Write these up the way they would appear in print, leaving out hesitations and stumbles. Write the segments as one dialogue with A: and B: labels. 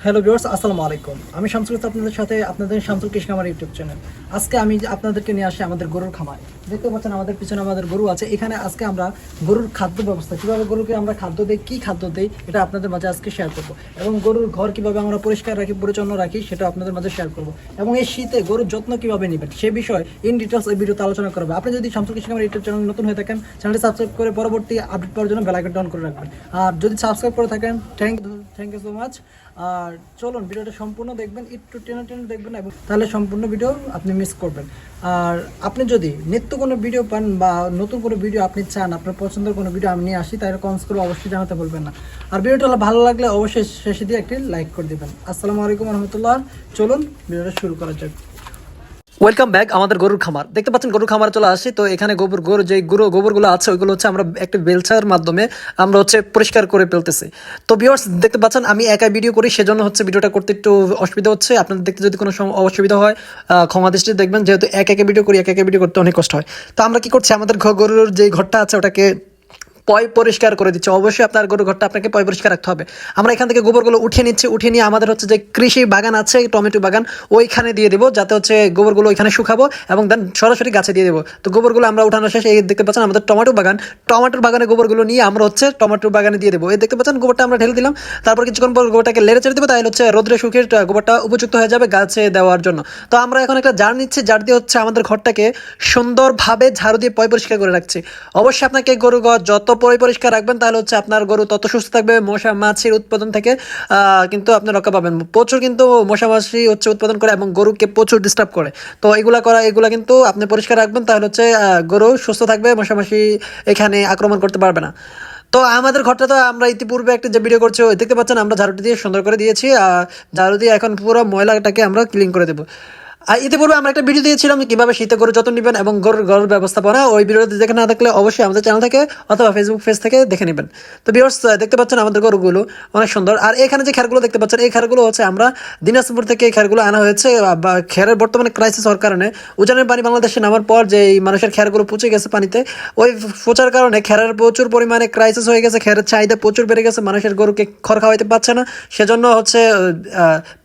A: Hello viewers, আসসালামু আলাইকুম। আমি শামসুল ইসলাম, আপনাদের সাথে আপনাদের শামসুল কৃষি খামার ইউটিউব চ্যানেল। আজকে আমি আপনাদেরকে নিয়ে আসি আমাদের গরুর খামার। দেখতে পাচ্ছেন আমাদের পিছনে আমাদের গরু আছে। এখানে আজকে আমরা গরুর খাদ্য ব্যবস্থা, কীভাবে গরুকে আমরা খাদ্য দিই, কী খাদ্য দিই, এটা আপনাদের মাঝে আজকে শেয়ার করবো। এবং গরুর ঘর কীভাবে আমরা পরিষ্কার রাখি, পরিচ্ছন্ন রাখি, সেটা আপনাদের মাঝে শেয়ার করবো। এবং এই শীতে গরুর যত্ন কীভাবে নেবেন সে বিষয়ে ইন ডিটেলস এই ভিডিওতে আলোচনা করবো। আপনি যদি শামসুল কৃষি খামার ইউটিউব চ্যানেল নতুন হয়ে থাকেন, চ্যানেলটি সাবস্ক্রাইব করে পরবর্তী আপডেট পাওয়ার জন্য বেল আইকনটি অন করে রাখবেন। আর যদি সাবস্ক্রাইব করে থাকেন, থ্যাংক ইউ সো মাচ। আর চলুন ভিডিওটা সম্পূর্ণ দেখবেন, একটু টেনে টেনে দেখবেন, এবং তাহলে সম্পূর্ণ ভিডিও আপনি মিস করবেন। আর আপনি যদি নিত্য কোনো ভিডিও পান বা নতুন কোনো ভিডিও আপনি চান, আপনার পছন্দের কোনো ভিডিও আমি নিয়ে আসি, তাহলে কমেন্টস করে অবশ্যই জানাতে বলবেন না। আর ভিডিওটা ভালো লাগলে অবশ্যই শেষে দিয়ে একটি লাইক করে দেবেন। আসসালামু আলাইকুম রহমতুল্লাহ। চলুন ভিডিওটা শুরু করা যাক। ওয়েলকাম ব্যাক আমাদের গরুর খামার। দেখতে পাচ্ছেন গরুর খামারে চলে আসি। তো এখানে গোবরগুলো আছে, ওইগুলো হচ্ছে আমরা একটা বেলচার মাধ্যমে আমরা হচ্ছে পরিষ্কার করে ফেলতেছি। তো ভিউয়ার্স দেখতে পাচ্ছেন আমি একাই ভিডিও করি, সেজন্য হচ্ছে ভিডিওটা করতে একটু অসুবিধা হচ্ছে। আপনাদের দেখতে যদি কোনো অসুবিধা হয় ক্ষমা দৃষ্টিতে দেখবেন, যেহেতু একা ভিডিও করি, একা ভিডিও করতে অনেক কষ্ট হয়। তো আমরা কি করছি, আমাদের গরুর যে ঘরটা আছে ওটাকে পরিষ্কার করে দিচ্ছে। অবশ্যই আপনার গরুর ঘরটা আপনাকে পরিষ্কার রাখতে হবে। আমরা এখান থেকে গোবরগুলো উঠিয়ে নিচ্ছি, উঠিয়ে নিয়ে আমাদের হচ্ছে যে কৃষি বাগান আছে, টমেটো বাগান, ওইখানে দিয়ে দেবো, যাতে হচ্ছে গোবরগুলো ওইখানে শুকাবো এবং দেন সরাসরি গাছে দিয়ে দেবো। তো গোবরগুলো আমরা উঠানো শেষে এই দেখতে পাচ্ছেন আমাদের টমেটোর বাগানে গোবরগুলো নিয়ে আমরা হচ্ছে টমেটোর বাগানে দিয়ে দেবো। এই দেখতে পাচ্ছেন গোবরটা আমরা ঢেলে দিলাম। তারপর কিছুক্ষণ পর গোবরটাকে লেড়ে চেড়ে দেবো, তাহলে হচ্ছে রোদ্রে শুকিয়ে গোবরটা উপযুক্ত হয়ে যাবে গাছে দেওয়ার জন্য। তো আমরা এখন একটা জার নিচ্ছি, জার দিয়ে হচ্ছে আমাদের ঘরটাকে সুন্দরভাবে ঝাড়ু দিয়ে পরিষ্কার করে রাখছি। অবশ্যই আপনাকে গরু ঘর যত পরিষ্কার রাখবেন, তাহলে হচ্ছে আপনার গরু তত সুস্থ থাকবে। মশা মাছির উৎপাদন থেকে কিন্তু আপনি রক্ষা পাবেন। প্রচুর কিন্তু মশা মাছি হচ্ছে উৎপাদন করে এবং গরুকে প্রচুর ডিস্টার্ব করে। তো এগুলা কিন্তু আপনি পরিষ্কার রাখবেন, তাহলে হচ্ছে গরু সুস্থ থাকবে, মশা মাছি এখানে আক্রমণ করতে পারবে না। তো আমাদের ঘরটা তো আমরা ইতিপূর্বে একটা যে ভিডিও করছি দেখতে পাচ্ছেন, আমরা ঝাড়ুটি দিয়ে সুন্দর করে দিয়েছি। ঝাড়ু দিয়ে এখন পুরো ময়লাটাকে আমরা ক্লিন করে দেবো। আর ইতিপূর্বে আমরা একটা ভিডিও দিয়েছিলাম কিভাবে শীতে গরু যত্ন নেবেন এবং গরুর ব্যবস্থাপনা। ওই ভিডিওটি দেখে না দেখলে অবশ্যই আমাদের চ্যানেল থেকে অথবা ফেসবুক পেজ থেকে দেখে নেবেন। তো ভিউয়ার্স দেখতে পাচ্ছেন আমাদের গরুগুলো অনেক সুন্দর। আর এখানে যে খেরগুলো দেখতে পাচ্ছেন, এই খেরগুলো হচ্ছে আমরা দিনাজপুর থেকে এই খেরগুলো আনা হয়েছে। বা খেরের বর্তমানে ক্রাইসিস হওয়ার কারণে উজানের পানি বাংলাদেশে নামার পর যে এই মানুষের খেরগুলো পচে গেছে পানিতে, ওই পচার কারণে খেরের প্রচুর পরিমাণে ক্রাইসিস হয়ে গেছে। খেরের চাহিদা প্রচুর বেড়ে গেছে, মানুষের গরুকে খড় খাওয়াইতে পারছে না। সেজন্য হচ্ছে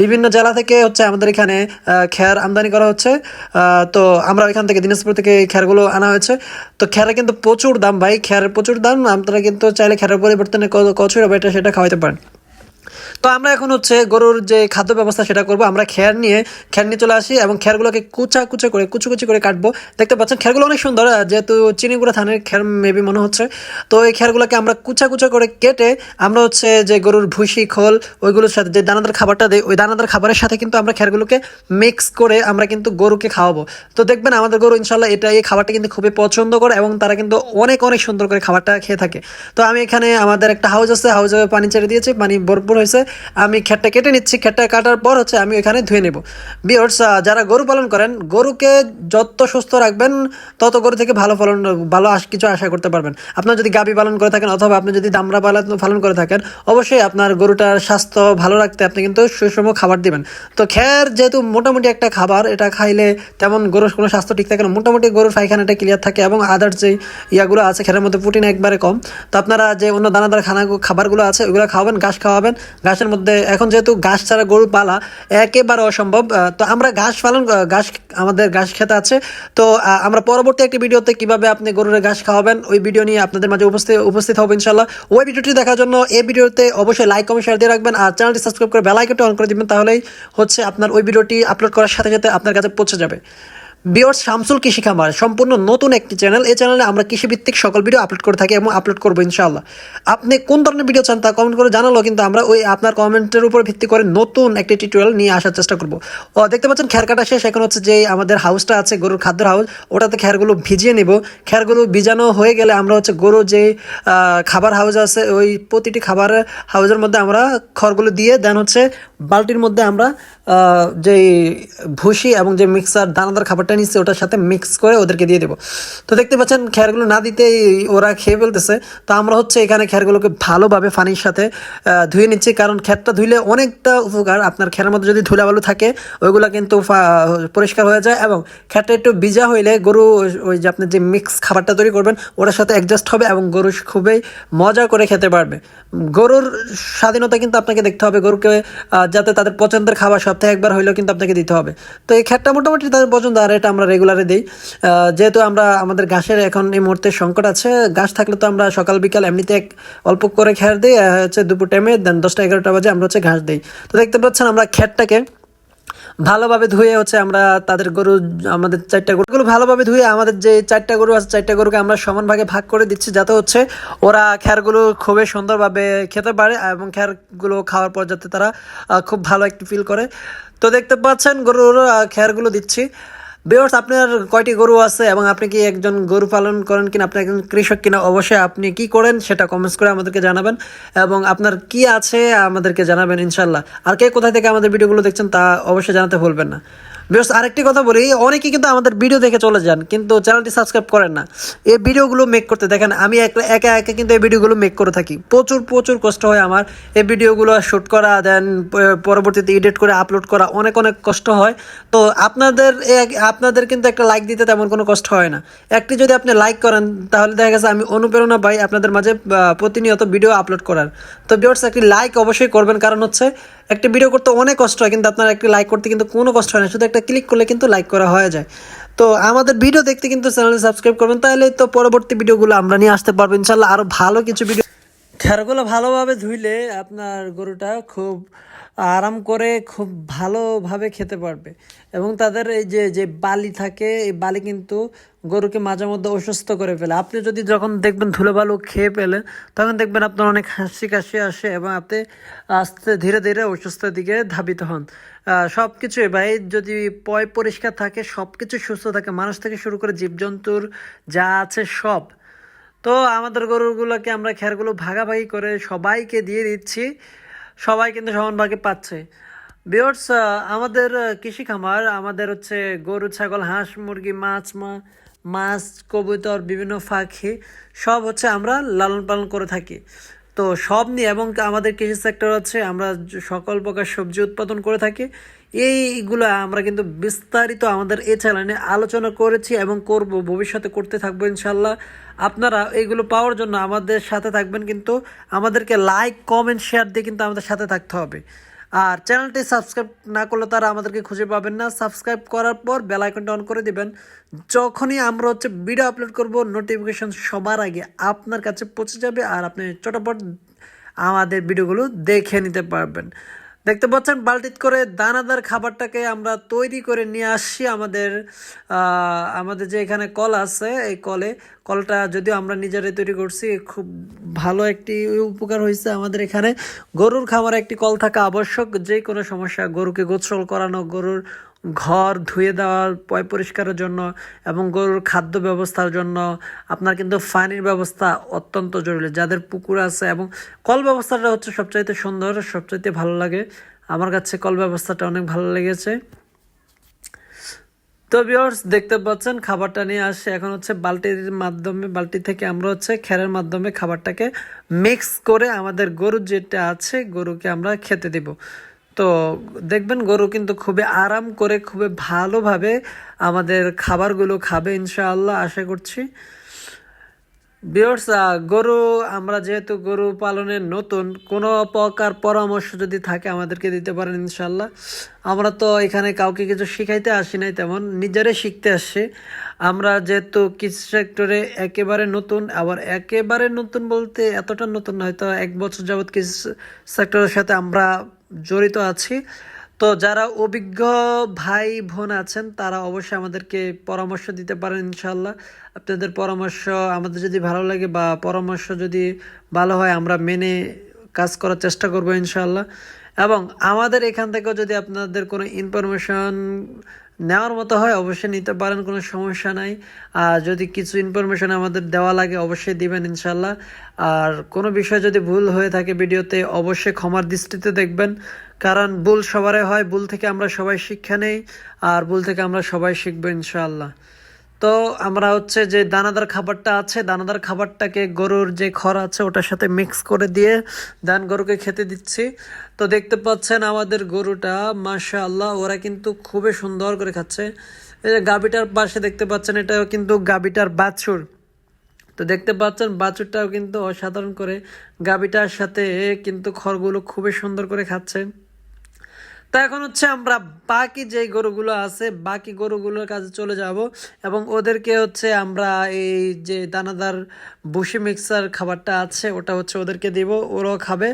A: বিভিন্ন জেলা থেকে হচ্ছে আমাদের এখানে খের আমদানি করা হচ্ছে। তো আমরা এখান থেকে দিনাজপুর থেকে এই খেরগুলো আনা হয়েছে। তো খেরে কিন্তু প্রচুর দাম ভাই, খেরের প্রচুর দাম। আপনারা কিন্তু চাইলে খেরের পরিবর্তনে কচুরি বা সেটা খাওয়াইতে পারেন। তো আমরা এখন হচ্ছে গরুর যে খাদ্য ব্যবস্থা সেটা করব। আমরা খের নিয়ে চলে আসি এবং খেরগুলোকে কুচি করে কাটবো। দেখতে পাচ্ছেন খেরগুলো অনেক সুন্দর, যেহেতু চিনিগুড়া ধানের খের মেবি মনে হচ্ছে। তো এই খেরগুলোকে আমরা কুচা করে কেটে আমরা হচ্ছে যে গরুর ভুসি খোল ওইগুলোর সাথে যে দানাদার খাবারটা দেয়, ওই দানাদার খাবারের সাথে কিন্তু আমরা খেরগুলোকে মিক্স করে আমরা কিন্তু গরুকে খাওয়াবো। তো দেখবেন আমাদের গরু ইনশাল্লাহ এই খাবারটা কিন্তু খুবই পছন্দ করে এবং তারা কিন্তু অনেক সুন্দর করে খাবারটা খেয়ে থাকে। তো আমি এখানে আমাদের একটা হাউস আছে, হাউসে পানি ছেড়ে দিয়েছি, পানি ভরপুর হয়েছে। আমি খেরটা কেটে নিচ্ছি। খেরটা কাটার পর হচ্ছে আমি এখানে ধুয়ে নেব। ভিউয়ার্স যারা গরু পালন করেন, গরুকে যত সুস্থ রাখবেন তত গরু থেকে ভালো কিছু আশা করতে পারবেন। আপনার যদি গাভী পালন করে থাকেন অথবা আপনি যদি দামড়া পালন করে থাকেন, অবশ্যই আপনার গরুটার স্বাস্থ্য ভালো রাখতে আপনি কিন্তু সুষম খাবার দিবেন। তো খের যেহেতু মোটামুটি একটা খাবার, এটা খাইলে তেমন গরুর কোনো স্বাস্থ্য ঠিক থাকে না। মোটামুটি গরুর পায়খানাটা ক্লিয়ার থাকে এবং আদার্স যে ইয়াগুলো আছে খেরের মধ্যে প্রোটিন একবারে কম। তো আপনারা যে অন্য দানাদার খাবারগুলো আছে ওইগুলো খাওয়াবেন, ঘাস খাওয়াবেন। ঘাসের মধ্যে এখন যেহেতু ঘাস ছাড়া গরু পালা একেবারে অসম্ভব, তো আমরা আমাদের ঘাস খেতে আছে। তো আমরা পরবর্তী একটি ভিডিওতে কিভাবে আপনি গরুর ঘাস খাওয়াবেন ওই ভিডিও নিয়ে আপনাদের মাঝে উপস্থিত হবো ইনশাল্লাহ। ওই ভিডিওটি দেখার জন্য এই ভিডিওতে অবশ্যই লাইক কমেন্ট শেয়ার দিয়ে রাখবেন আর চ্যানেলটি সাবস্ক্রাইব করে বেল আইকনটি অন করে দিবেন, তাহলেই হচ্ছে আপনার ওই ভিডিওটি আপলোড করার সাথে সাথে আপনার কাছে পৌঁছে যাবে। ভিউয়ার্স শামসুল কৃষি খামার সম্পূর্ণ নতুন একটি চ্যানেল। এই চ্যানেলে আমরা কৃষিভিত্তিক সকল ভিডিও আপলোড করে থাকি এবং আপলোড করবো ইনশাআল্লাহ। আপনি কোন ধরনের ভিডিও চান তা কমেন্ট করে জানালো, কিন্তু আমরা ওই আপনার কমেন্টের উপর ভিত্তি করে নতুন একটি টিউটোরিয়াল নিয়ে আসার চেষ্টা করবো। দেখতে পাচ্ছেন খের কাটা শেষ। এখন হচ্ছে যে আমাদের হাউসটা আছে গরুর খাদ্যের হাউস, ওটাতে খেরগুলো ভিজিয়ে নেব। খেরগুলো ভিজানো হয়ে গেলে আমরা হচ্ছে গরুর যে খাবার হাউস আছে ওই প্রতিটি খাবার হাউসের মধ্যে আমরা খড়গুলো দিয়ে দেন হচ্ছে বালতির মধ্যে আমরা যে ভুসি এবং যে মিক্সার দানাদার খাবারটা খ্যারটা নিচ্ছে ওটার সাথে মিক্স করে ওদেরকে দিয়ে দেবো। তো দেখতে পাচ্ছেন খ্যারগুলো না দিতেই ওরা খেয়ে ফেলতেছে। তো আমরা হচ্ছে এখানে খ্যারগুলোকে ভালোভাবে পানির সাথে ধুয়ে নিচ্ছি, কারণ খ্যারটা ধুইলে অনেকটা উপকার। আপনার খ্যারের মধ্যে যদি ধুলাবালু থাকে ওইগুলো কিন্তু পরিষ্কার হয়ে যায়, এবং খ্যারটা একটু ভিজা হইলে গরু ওই যে আপনি যে মিক্স খাবারটা তৈরি করবেন ওটার সাথে অ্যাডজাস্ট হবে এবং গরু খুবই মজা করে খেতে পারবে। গরুর স্বাধীনতা কিন্তু আপনাকে দেখতে হবে, গরুকে যাতে তাদের পছন্দের খাবার সপ্তাহে একবার হইলেও কিন্তু আপনাকে দিতে হবে। তো এই খ্যারটা মোটামুটি তাদের পছন্দ, আর এটা আমরা রেগুলারে দিই। যেহেতু আমরা আমাদের ঘাসের এখন এই মুহূর্তে সংকট আছে, ঘাস থাকলে তো আমরা সকাল বিকাল এমনিতে অল্প করে খ্যার দিই, হচ্ছে দুপুর টাইমে দেন 10টা-11টা বাজে আমরা হচ্ছে ঘাস দিই। তো দেখতে পাচ্ছেন আমরা খ্যারটাকে ভালোভাবে ধুয়ে হচ্ছে আমরা তাদের গরু, আমাদের 4টা গরুগুলো ভালোভাবে ধুয়ে আমাদের যে 4টা গরু আছে 4টা গরুকে আমরা সমান ভাগে ভাগ করে দিচ্ছি, যাতে হচ্ছে ওরা খ্যারগুলো খুবই সুন্দরভাবে খেতে পারে এবং খ্যারগুলো খাওয়ার পর যাতে তারা খুব ভালো একটু ফিল করে। তো দেখতে পাচ্ছেন গরুর খ্যারগুলো দিচ্ছি। ভিউয়ার্স, আপনার কয়টি গরু আছে এবং আপনি কি একজন গরু পালন করেন কিনা, আপনি একজন কৃষক কিনা, অবশ্যই আপনি কি করেন সেটা কমেন্টস করে আমাদেরকে জানাবেন, এবং আপনার কি আছে আমাদেরকে জানাবেন ইনশাল্লাহ। আর কে কোথায় থেকে আমাদের ভিডিওগুলো দেখছেন তা অবশ্যই জানাতে ভুলবেন না। ভিউয়ার্স, আরেকটি কথা বলি, অনেকেই কিন্তু আমাদের ভিডিও দেখে চলে যান কিন্তু চ্যানেলটি সাবস্ক্রাইব করেন না। এই ভিডিওগুলো মেক করতে দেখেন আমি একা একা কিন্তু এই ভিডিওগুলো মেক করে থাকি, প্রচুর কষ্ট হয় আমার এই ভিডিওগুলো শ্যুট করা, দেন পরবর্তীতে এডিট করে আপলোড করা অনেক কষ্ট হয়। তো আপনাদের কিন্তু একটা লাইক দিতে তেমন কোনো কষ্ট হয় না। একটি যদি আপনি লাইক করেন তাহলে দেখা গেছে আমি অনুপ্রেরণা পাই আপনাদের মাঝে প্রতিনিয়ত ভিডিও আপলোড করার। তো ভিউয়ার্স, একটি লাইক অবশ্যই করবেন, কারণ হচ্ছে একটা ভিডিও করতে অনেক কষ্ট হয় কিন্তু আপনার একটি লাইক করতে কিন্তু কোনো কষ্ট হয় না, শুধু একটা ক্লিক করলে কিন্তু লাইক করা হয়ে যায়। তো আমাদের ভিডিও দেখতে কিন্তু চ্যানেলে সাবস্ক্রাইব করবেন, তাহলে তো পরবর্তী ভিডিওগুলো আমরা নিয়ে আসতে পারবো ইনশাল্লাহ, আরও ভালো কিছু ভিডিও। খ্যারগুলো ভালোভাবে ধুইলে আপনার গরুটা খুব আরাম করে খুব ভালোভাবে খেতে পারবে, এবং তাদের এই যে বালি থাকে এই বালি কিন্তু গরুকে মাঝে মধ্যে অসুস্থ করে ফেলে। আপনি যদি যখন দেখবেন ধুলোবালু খেয়ে পেলে তখন দেখবেন আপনার অনেক হাসি কাশি আসে এবং আপনি ধীরে ধীরে অসুস্থতার দিকে ধাবিত হন। সব কিছুই ভাই যদি পরিষ্কার থাকে সব কিছু সুস্থ থাকে, মানুষ থেকে শুরু করে জীবজন্তুর যা আছে সব। তো আমাদের গরুগুলোকে আমরা খ্যারগুলো ভাগাভাগি করে সবাইকে দিয়ে দিচ্ছি, সবাই কিন্তু সমান ভাগে পাচ্ছে। ভিউয়ার্স, আমাদের কৃষি খামার, আমাদের হচ্ছে গরু ছাগল হাঁস মুরগি মাছ কবুতর বিভিন্ন পাখি সব হচ্ছে আমরা লালন পালন করে থাকি। তো সব নিয়ে, এবং আমাদের কৃষি সেক্টর হচ্ছে আমরা সকল প্রকার সবজি উৎপাদন করে থাকি। এইগুলো আমরা কিন্তু বিস্তারিত আমাদের এই চ্যানেলে আলোচনা করেছি এবং করব, ভবিষ্যতে করতে থাকবো ইনশাল্লাহ। আপনারা এইগুলো পাওয়ার জন্য আমাদের সাথে থাকবেন, কিন্তু আমাদেরকে লাইক কমেন্ট শেয়ার দিয়ে কিন্তু আমাদের সাথে থাকতে হবে। আর চ্যানেলটি সাবস্ক্রাইব না করলে তারা আমাদেরকে খুঁজে পাবেন না। সাবস্ক্রাইব করার পর বেল আইকনটা অন করে দিবেন, যখনই আমরা হচ্ছে ভিডিও আপলোড করব নোটিফিকেশন সবার আগে আপনার কাছে পৌঁছে যাবে, আর আপনি চটপট আমাদের ভিডিওগুলো দেখে নিতে পারবেন। দেখতে পাচ্ছেন বালতিত করে দানাদার খাবারটাকে আমরা তৈরি করে নিয়ে আসছি আমাদের যে এখানে কল আছে, এই কলটা যদিও আমরা নিজেরাই তৈরি করছি, খুব ভালো একটি উপকার হয়েছে। আমাদের এখানে গরুর খামারে একটি কল থাকা আবশ্যক, যে কোনো সমস্যা, গরুকে গোসল করানো, গরুর ঘর ধুয়ে দেওয়ার পরিষ্কারের জন্য এবং গরুর খাদ্য ব্যবস্থার জন্য আপনার কিন্তু পানির ব্যবস্থা অত্যন্ত জরুরি, যাদের পুকুর আছে। এবং কল ব্যবস্থাটা হচ্ছে সবচাইতে সুন্দর, সবচাইতে ভালো লাগে আমার কাছে, কল ব্যবস্থাটা অনেক ভালো লেগেছে। তো ভিউয়ার্স, দেখতে পাচ্ছেন খাবারটা নিয়ে আসছে, এখন হচ্ছে বালতি থেকে আমরা হচ্ছে খ্যারের মাধ্যমে খাবারটাকে মিক্স করে আমাদের গরু যেটা আছে গরুকে আমরা খেতে দেব। তো দেখবেন গরু কিন্তু খুবই আরাম করে খুবই ভালোভাবে আমাদের খাবারগুলো খাবে ইনশাআল্লাহ, আশা করছি। ভিউয়ার্স, গরু আমরা যেহেতু গরু পালনে নতুন, কোনো প্রকার পরামর্শ যদি থাকে আমাদেরকে দিতে পারেন ইনশাল্লাহ। আমরা তো এখানে কাউকে কিছু শিখাইতে আসি নাই, তেমন নিজেরাই শিখতে আসছি। আমরা যেহেতু কৃষি সেক্টরে একেবারে নতুন, আবার একেবারে নতুন বলতে এতটা নতুন না, হয়তো 1 বছর যাবৎ কৃষি সেক্টরের সাথে আমরা জড়িত আছি। তো যারা অভিজ্ঞ ভাই বোন আছেন তারা অবশ্যই আমাদেরকে পরামর্শ দিতে পারেন ইনশাল্লাহ। আপনাদের পরামর্শ আমাদের যদি ভালো লাগে বা পরামর্শ যদি ভালো হয় আমরা মেনে কাজ করার চেষ্টা করবো ইনশাল্লাহ। এবং আমাদের এখান থেকেও যদি আপনাদের কোনো ইনফরমেশন
B: নেওয়ার মতো হয় অবশ্যই নিতে পারেন, কোনো সমস্যা নাই। আর যদি কিছু ইনফরমেশন আমাদের দেওয়া লাগে অবশ্যই দিবেন ইনশাল্লাহ। আর কোনো বিষয় যদি ভুল হয়ে থাকে ভিডিওতে অবশ্যই ক্ষমার দৃষ্টিতে দেখবেন, কারণ ভুল সবারই হয়, ভুল থেকে আমরা সবাই শিক্ষা নেই, আর ভুল থেকে আমরা সবাই শিখবো ইনশাআল্লাহ। তো আমরা হচ্ছে যে দানাদার খাবারটা আছে, দানাদার খাবারটাকে গরুর যে খড় আছে ওটার সাথে মিক্স করে দিয়ে ধান গরুকে খেতে দিচ্ছি। তো দেখতে পাচ্ছেন আমাদের গরুটা মাশাআল্লাহ ওরা কিন্তু খুবই সুন্দর করে খাচ্ছে। এই যে গাভীটার পাশে দেখতে পাচ্ছেন এটাও কিন্তু গাভীটার বাছুর। তো দেখতে পাচ্ছেন বাছুরটাও কিন্তু অসাধারণ করে গাভীটার সাথে কিন্তু খড়গুলো খুবই সুন্দর করে খাচ্ছে। তো এখন হচ্ছে আমরা বাকি যে গরুগুলো আছে বাকি গরুগুলোর কাছে চলে যাব এবং ওদেরকে হচ্ছে আমরা এই যে দানাদার ভুসি মিক্সার খাবারটা আছে ওটা হচ্ছে ওদেরকে দিব, ওরাও খাবে।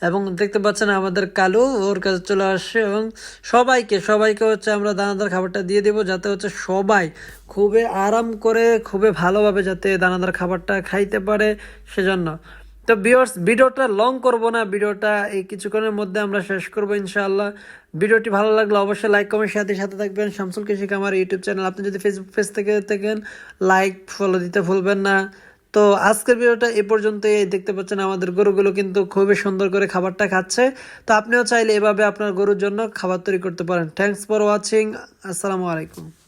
B: এবং দেখতে পাচ্ছেন আমাদের কালু ওর কাছে চলে আসছে এবং সবাইকে হচ্ছে আমরা দানাদার খাবারটা দিয়ে দিব, যাতে হচ্ছে সবাই খুবই আরাম করে খুবই ভালোভাবে যাতে দানাদার খাবারটা খাইতে পারে সেজন্য। তো ভিউয়ার্স ভিডিওটা লং করব না, ভিডিওটা এই কিছুক্ষণের মধ্যে আমরা শেষ করব ইনশাআল্লাহ। ভিডিওটি ভালো লাগলে অবশ্যই লাইক কমেন্ট সাথে থাকবেন। শামসুল কৃষি খামার ইউটিউব চ্যানেল, আপনি যদি ফেসবুক পেজ থেকে দেখেন লাইক ফলো দিতে ভুলবেন না। তো আজকের ভিডিওটা এ পর্যন্তই। দেখতে পাচ্ছেন আমাদের গরুগুলো কিন্তু খুবই সুন্দর করে খাবারটা খাচ্ছে। তো আপনিও চাইলে এভাবে আপনার গরুর জন্য খাবার তৈরি করতে পারেন। Thanks for watching. আসসালামু আলাইকুম।